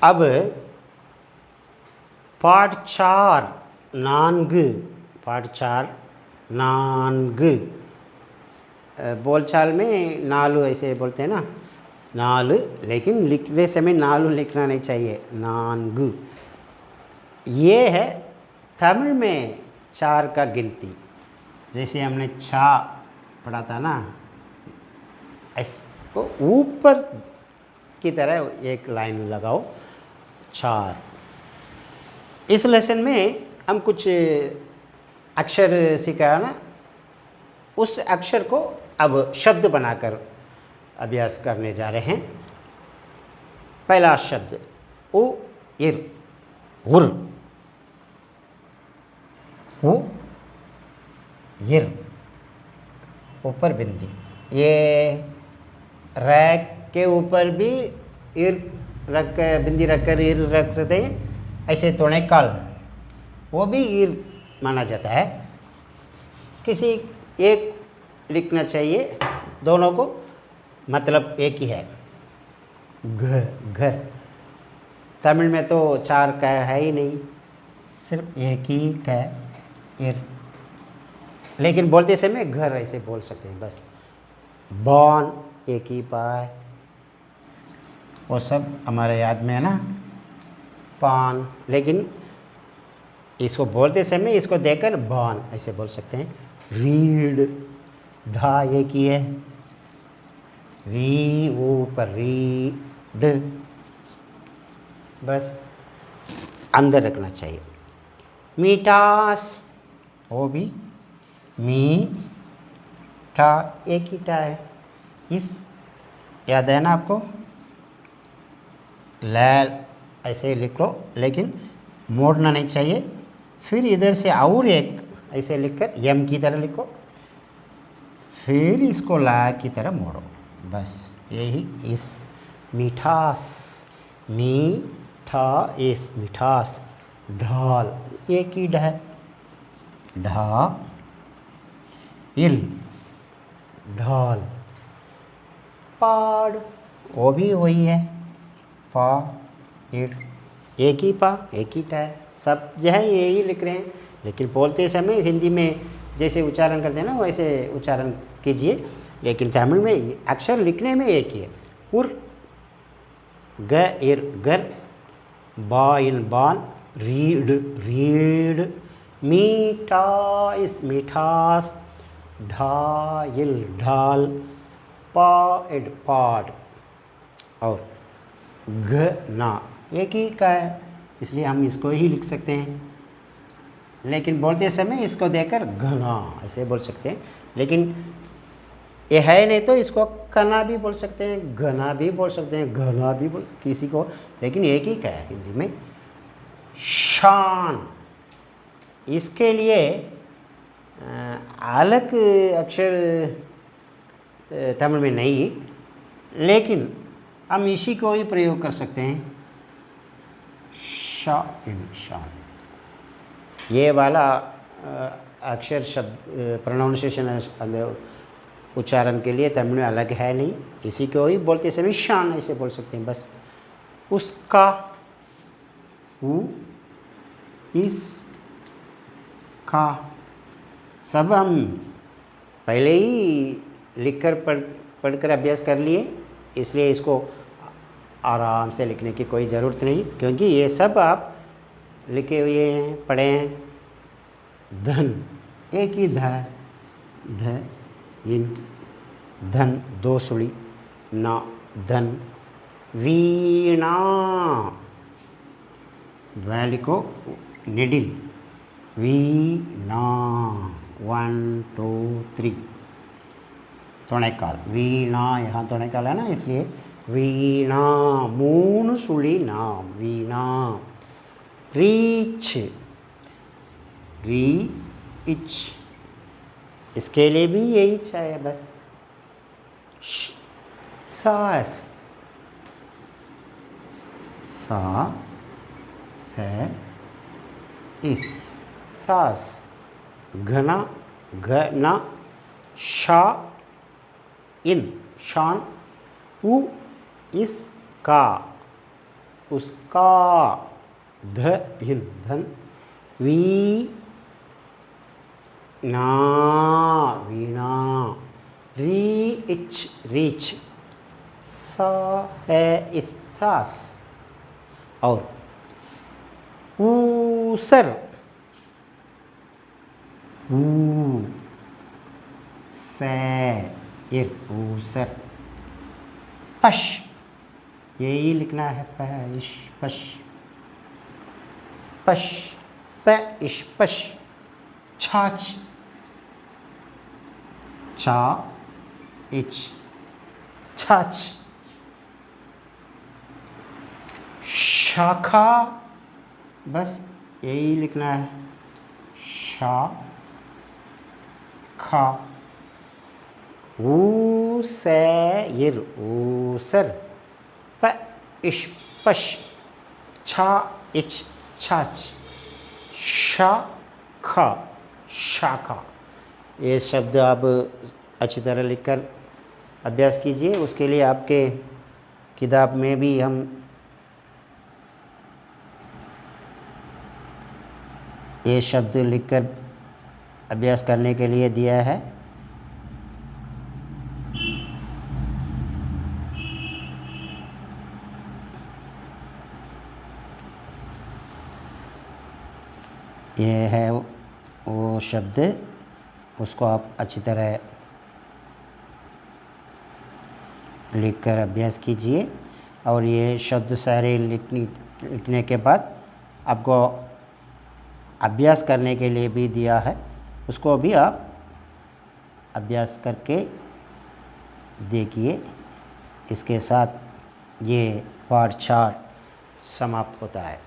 अब पाठ 4 नान्गु, पाठ 4 नान्गु, बोलचाल में नालू ऐसे बोलते हैं ना, नालू, लेकिन लिखते समय नालू लिखना नहीं चाहिए, नान्गु। ये है तमिल में 4 का गिनती। जैसे हमने छा पढ़ा था ना, इसको ऊपर की तरह एक लाइन लगाओ, 4। इस लेसन में हम कुछ अक्षर सीखा ना, उस अक्षर को अब शब्द बनाकर अभ्यास करने जा रहे हैं। पहला शब्द उ इर, उर, उ इर, ऊपर बिंदी, ये रैक के ऊपर भी इर रख बिंदी रखकर इर रख सकते हैं। ऐसे तोड़ेकाल, वो भी इर माना जाता है। किसी एक लिखना चाहिए, दोनों को मतलब एक ही है। घर, तमिल में तो 4 का है ही नहीं, सिर्फ एक ही का इर, लेकिन बोलते समय घर ऐसे बोल सकते हैं बस। बॉन, एक ही पाए, वो सब हमारे याद में है ना, पान, लेकिन इसको बोलते समय इसको देखकर बॉन ऐसे बोल सकते हैं। रीड, ढा एक ही है, री ऊपर, रीड, बस अंदर रखना चाहिए। मीठास, वो भी मी ठा एक ही टा है। इस याद है ना आपको, लैल ऐसे लिख लो, लेकिन मोड़ना नहीं चाहिए। फिर इधर से और एक ऐसे लिखकर यम की तरह लिखो, फिर इसको ला की तरह मोड़ो, बस यही इस मिठास, मीठा इस मिठास। ढाल, एक ही ढा, ढा इल, ढाल। पाड़, वो भी वही है, पा इड, एक ही पा एक ही टा, सब जो है यही लिख रहे हैं, लेकिन बोलते समय हिंदी में जैसे उच्चारण करते हैं ना वैसे उच्चारण कीजिए, लेकिन तमिल में अक्षर लिखने में एक ही है। उर, ग इर गर, बा इन बान, रीड रीड, मीठा इस मिठास, ढा इल ढाल, पा इड पाड, और घना एक ही का है, इसलिए हम इसको ही लिख सकते हैं, लेकिन बोलते समय इसको देकर घना ऐसे बोल सकते हैं। लेकिन ये है नहीं तो इसको कना भी बोल सकते हैं, घना भी बोल सकते हैं, घना भी बोल किसी को, लेकिन एक ही का है हिंदी में। शान, इसके लिए अलग अक्षर तमिल में नहीं, लेकिन हम इसी को ही प्रयोग कर सकते हैं। शान, शान, ये वाला अक्षर शब्द प्रोनाउंसिएशन उच्चारण के लिए तमिल में अलग है नहीं, इसी को ही बोलते समय शान ऐसे बोल सकते हैं बस। उसका, उ इस का, सब हम पहले ही लिखकर पढ़कर अभ्यास कर लिए, इसलिए इसको आराम से लिखने की कोई ज़रूरत नहीं, क्योंकि ये सब आप लिखे हुए हैं, पढ़े हैं। धन, एक ही ध, ध इन, धन दो सुड़ी, ना धन। वीणा, वैली को निडिल, वीणा 1 2 3, तोड़ेकाल, वीणा, यहाँ तोड़ेकाल है ना, इसलिए वीणा, मून सुड़ी नाम, वीणा। रीच, री इच, इसके लिए भी यही चाहिए बस। सास, सा है इस, सास। घना, घना, शा इन, शान। उ इस का, उसका, ध धन, वी ना वीणा, री इच रीच, सा है इस सास, और ऊसर, ऊ सैर, ऊसर, पश, यही लिखना है, पश पश पश, पैश पश, छाछ, चा इच छाछ, शाखा, बस यही लिखना है, शा खा, ऊसैर, ऊसर, पैश पश, छा इच छाछ, शाखा, शाखा। ये शब्द आप अच्छी तरह लिखकर अभ्यास कीजिए। उसके लिए आपके किताब में भी हम ये शब्द लिखकर अभ्यास करने के लिए दिया है। ये है वो शब्द, उसको आप अच्छी तरह लिखकर अभ्यास कीजिए। और ये शब्द सारे लिखने के बाद आपको अभ्यास करने के लिए भी दिया है, उसको भी आप अभ्यास करके देखिए। इसके साथ ये पाठ 4 समाप्त होता है।